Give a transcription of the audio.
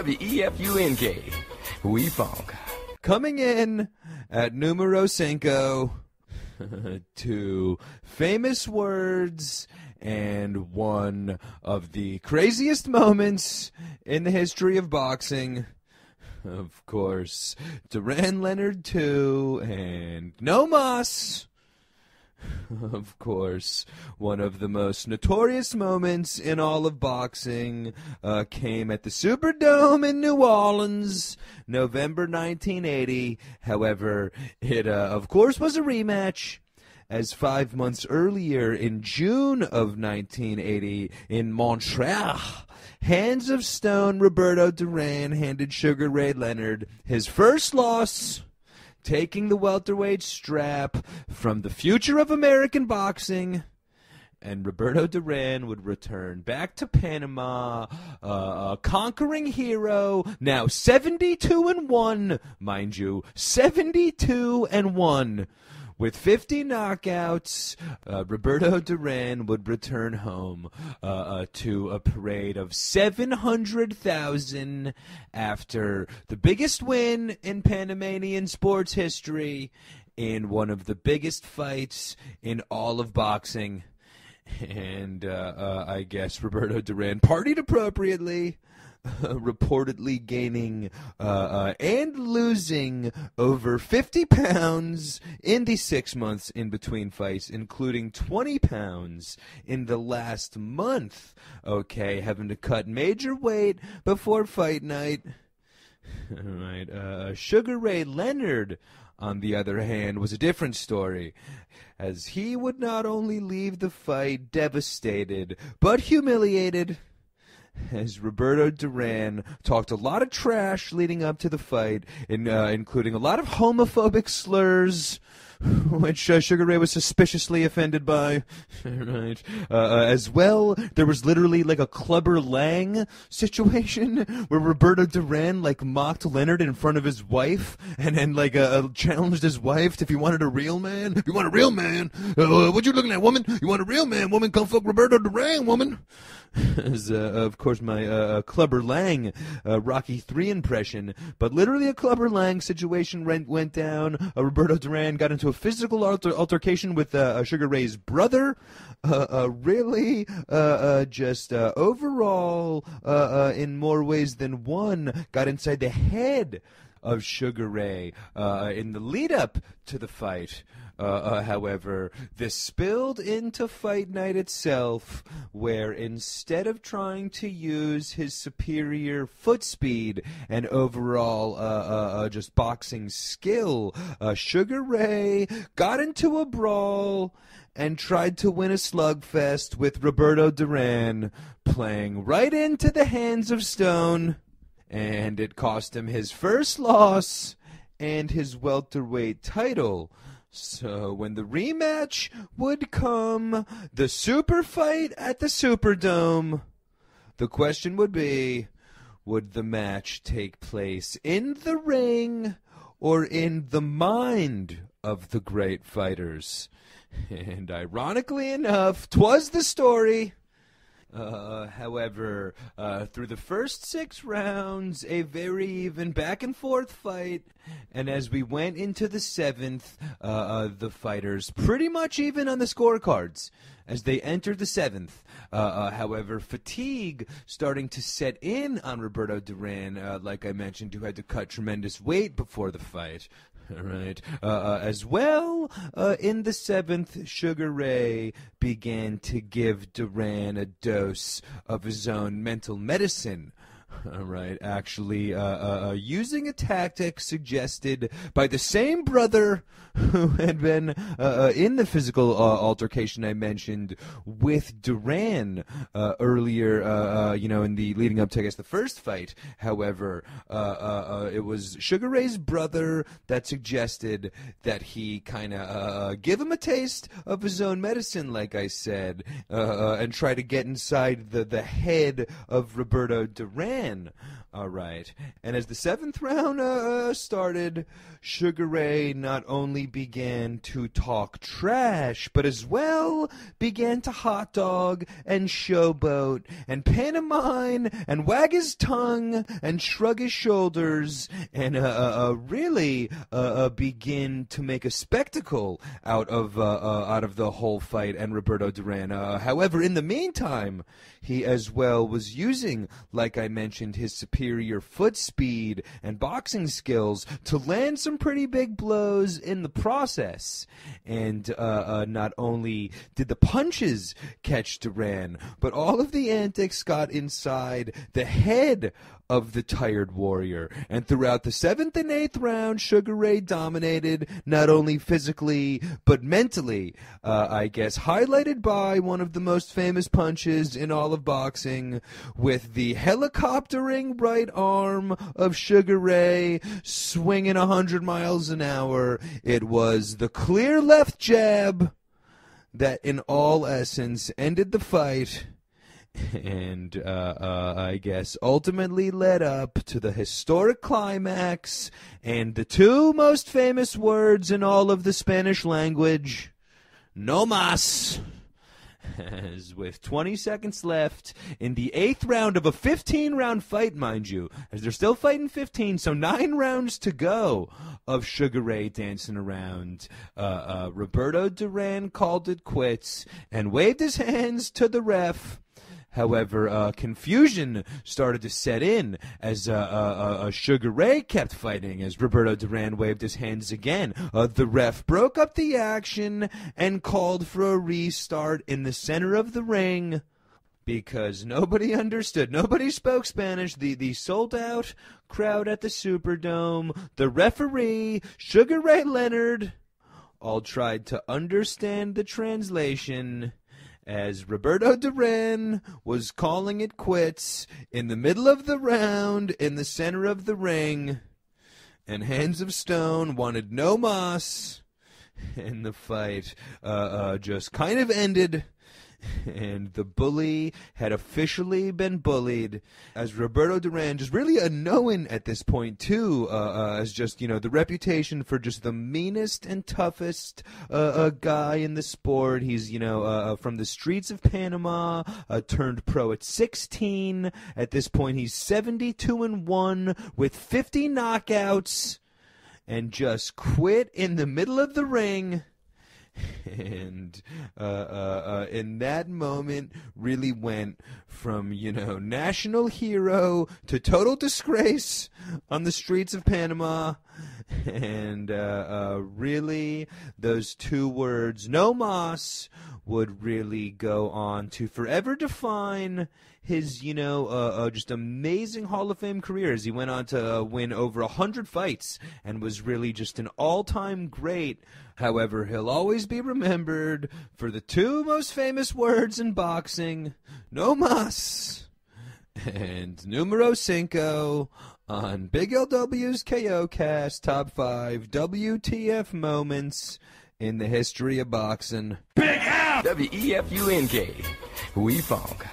WEFUNK. We funk. Coming in at numero cinco, two famous words and one of the craziest moments in the history of boxing. Of course, Duran-Leonard II and no mas. Of course, one of the most notorious moments in all of boxing came at the Superdome in New Orleans, November 1980. However, it, of course, was a rematch, as 5 months earlier, in June of 1980, in Montreal, Hands of Stone Roberto Duran handed Sugar Ray Leonard his first loss, taking the welterweight strap from the future of American boxing, and Roberto Duran would return back to Panama, a conquering hero, now 72-1, mind you, 72-1. With 50 knockouts, Roberto Duran would return home to a parade of 700,000 after the biggest win in Panamanian sports history in one of the biggest fights in all of boxing. And I guess Roberto Duran partied appropriately, reportedly gaining and losing over 50 pounds in the 6 months in between fights, including 20 pounds in the last month. Okay, having to cut major weight before fight night. All right, Sugar Ray Leonard, on the other hand, was a different story, as he would not only leave the fight devastated, but humiliated, as Roberto Duran talked a lot of trash leading up to the fight, including a lot of homophobic slurs, which Sugar Ray was suspiciously offended by. Right. As well, there was literally like a Clubber Lang situation where Roberto Duran like mocked Leonard in front of his wife and challenged his wife if he wanted a real man. If you want a real man, what you looking at, woman? You want a real man, woman? Come fuck Roberto Duran, woman. As, of course, my Clubber Lang Rocky III impression, but literally a Clubber Lang situation went down. Roberto Duran got into a physical altercation with Sugar Ray's brother. Overall, in more ways than one, got inside the head of Sugar Ray in the lead-up to the fight. However, this spilled into fight night itself, where instead of trying to use his superior foot speed and overall just boxing skill, Sugar Ray got into a brawl and tried to win a slugfest with Roberto Duran, playing right into the Hands of Stone, and it cost him his first loss and his welterweight title. So when the rematch would come, the super fight at the Superdome, the question would be, would the match take place in the ring or in the mind of the great fighters? And ironically enough, 'twas the story. However, through the first 6 rounds, a very even back-and-forth fight, and as we went into the 7th, the fighters pretty much even on the scorecards as they entered the 7th. However, fatigue starting to set in on Roberto Duran, like I mentioned, who had to cut tremendous weight before the fight. All right. As well, in the 7th, Sugar Ray began to give Duran a dose of his own mental medicine. All right, actually using a tactic suggested by the same brother who had been in the physical altercation I mentioned with Duran earlier, in the leading up to, I guess, the first fight. However, it was Sugar Ray's brother that suggested that he kind of give him a taste of his own medicine, like I said, and try to get inside the head of Roberto Duran. Duran. All right. And as the 7th round started, Sugar Ray not only began to talk trash, but as well began to hot dog and showboat and pantomime and wag his tongue and shrug his shoulders and really begin to make a spectacle out of the whole fight and Roberto Duran. However, in the meantime, he as well was using, like I mentioned, his superior foot speed and boxing skills to land some pretty big blows in the process. And not only did the punches catch Duran, but all of the antics got inside the head of the tired warrior. And throughout the 7th and 8th round, Sugar Ray dominated, not only physically, but mentally, I guess, highlighted by one of the most famous punches in all of boxing, with the helicoptering right arm of Sugar Ray swinging 100 miles an hour. It was the clear left jab that, in all essence, ended the fight, and I guess ultimately led up to the historic climax and the 2 most famous words in all of the Spanish language, no mas. As with 20 seconds left in the 8th round of a 15-round fight, mind you, as they're still fighting 15, so 9 rounds to go of Sugar Ray dancing around, Roberto Duran called it quits and waved his hands to the ref. However, confusion started to set in as Sugar Ray kept fighting as Roberto Duran waved his hands again. The ref broke up the action and called for a restart in the center of the ring because nobody understood. Nobody spoke Spanish. The sold-out crowd at the Superdome, the referee, Sugar Ray Leonard, all tried to understand the translation as Roberto Duran was calling it quits in the middle of the round in the center of the ring, and Hands of Stone wanted no mas, and the fight just kind of ended, and the bully had officially been bullied, as Roberto Duran, just really a known at this point too, as just, you know, the reputation for just the meanest and toughest guy in the sport. He's, you know, from the streets of Panama, turned pro at 16. At this point, he's 72-1 with 50 knockouts, and just quit in the middle of the ring. And in that moment really went from, you know, national hero to total disgrace on the streets of Panama. And really, those 2 words, no mas, would really go on to forever define his, you know, just amazing Hall of Fame career, as he went on to win over 100 fights and was really just an all-time great. However, he'll always be remembered for the 2 most famous words in boxing, no mas and numero 5, on Big LW's KO Cast Top 5 WTF moments in the history of boxing. Big F! WEFUNK. We funk.